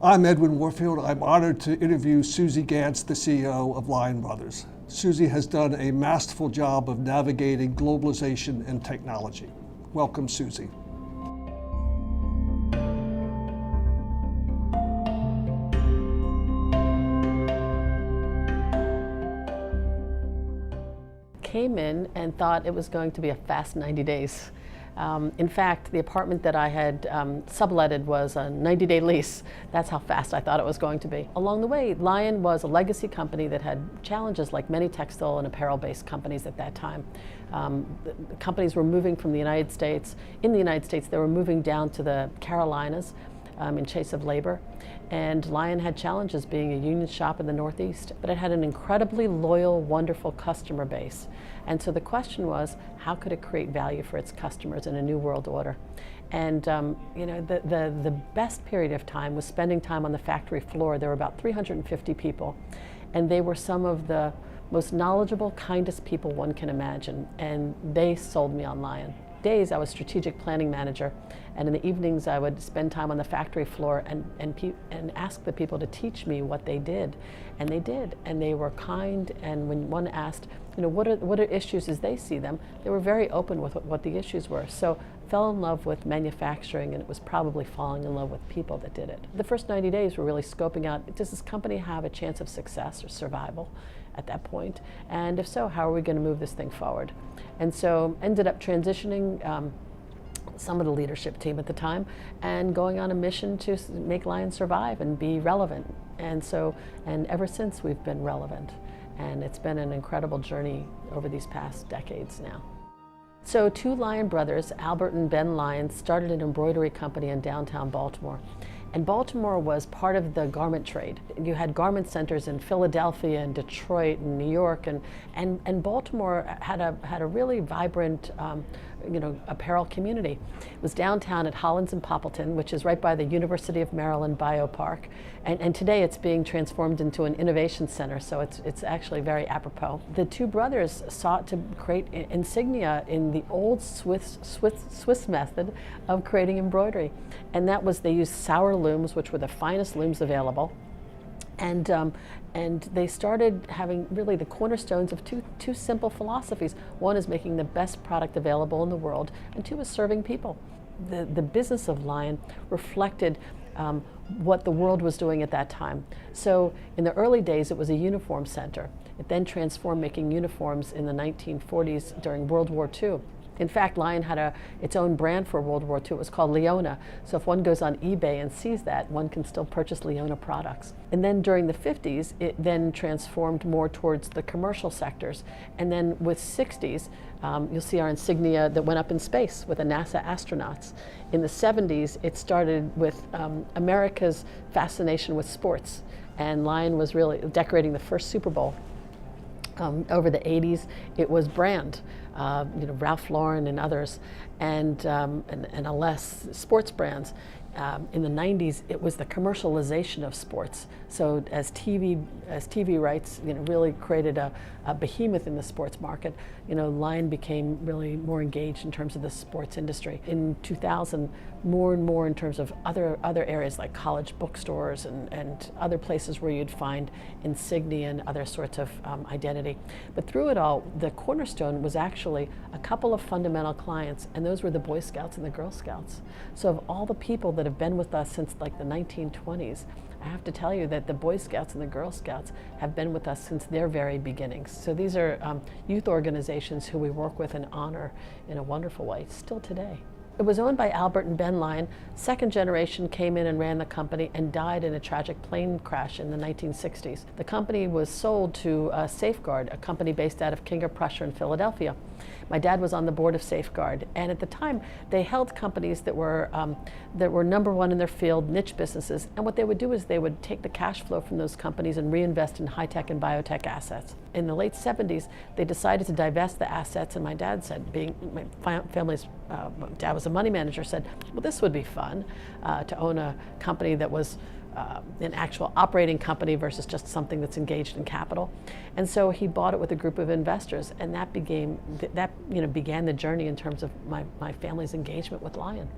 I'm Edwin Warfield. I'm honored to interview Susan Ganz, the CEO of Lion Brothers. Susie has done a masterful job of navigating globalization and technology. Welcome, Susie. Came in and thought it was going to be a fast 90 days. In fact, the apartment that I had subletted was a 90-day lease. That's how fast I thought it was going to be. Along the way, Lion was a legacy company that had challenges like many textile and apparel-based companies at that time. The companies were moving from the United States. In the United States, they were moving down to the Carolinas in chase of labor. And Lion had challenges being a union shop in the Northeast, but it had an incredibly loyal, wonderful customer base. And so the question was, how could it create value for its customers in a new world order? And the best period of time was spending time on the factory floor. There were about 350 people, and they were some of the most knowledgeable, kindest people one can imagine, and they sold me on Lion. Days I was strategic planning manager, and in the evenings I would spend time on the factory floor and ask the people to teach me what they did, and they did, and they were kind. And when one asked, what are issues as they see them, they were very open with what the issues were. So fell in love with manufacturing, and it was probably falling in love with people that did it. The first 90 days were really scoping out, does this company have a chance of success or survival at that point? And if so, how are we going to move this thing forward? And so ended up transitioning some of the leadership team at the time and going on a mission to make Lion survive and be relevant. And ever since we've been relevant. And it's been an incredible journey over these past decades now. So two Lion brothers, Albert and Ben Lion, started an embroidery company in downtown Baltimore. And Baltimore was part of the garment trade. You had garment centers in Philadelphia and Detroit and New York, and Baltimore had a really vibrant apparel community. It was downtown at Hollins and Poppleton, which is right by the University of Maryland Biopark. And today it's being transformed into an innovation center, so it's actually very apropos. The two brothers sought to create insignia in the old Swiss method of creating embroidery. And that was, they used sour looms, which were the finest looms available. And they started having really the cornerstones of two simple philosophies. One is making the best product available in the world, and two is serving people. The business of Lion reflected what the world was doing at that time. So in the early days, it was a uniform center. It then transformed making uniforms in the 1940s during World War II. In fact, Lion had its own brand for World War II. It was called Leona. So if one goes on eBay and sees that, one can still purchase Leona products. And then during the 50s, it then transformed more towards the commercial sectors. And then with 60s, you'll see our insignia that went up in space with the NASA astronauts. In the 70s, it started with America's fascination with sports. And Lion was really decorating the first Super Bowl. Over the 80s, it was brand, Ralph Lauren and others, and less sports brands. In the 90s, it was the commercialization of sports. So as TV rights, really created a behemoth in the sports market, Lion became really more engaged in terms of the sports industry. In 2000, more and more in terms of other areas like college bookstores and other places where you'd find insignia and other sorts of identity. But through it all, the cornerstone was actually a couple of fundamental clients, and those were the Boy Scouts and the Girl Scouts. So of all the people that have been with us since like the 1920s, I have to tell you that the Boy Scouts and the Girl Scouts have been with us since their very beginnings. So these are youth organizations who we work with and honor in a wonderful way, still today. It was owned by Albert and Ben Lion. Second generation came in and ran the company and died in a tragic plane crash in the 1960s. The company was sold to Safeguard, a company based out of King of Prussia in Philadelphia. My dad was on the board of Safeguard, and at the time they held companies that were number one in their field, niche businesses, and what they would do is they would take the cash flow from those companies and reinvest in high-tech and biotech assets. In the late 70s, they decided to divest the assets, and my dad said, my dad was a money manager, said, well, this would be fun to own a company that was an actual operating company versus just something that's engaged in capital. And so he bought it with a group of investors, and that began the journey in terms of my family's engagement with Lion.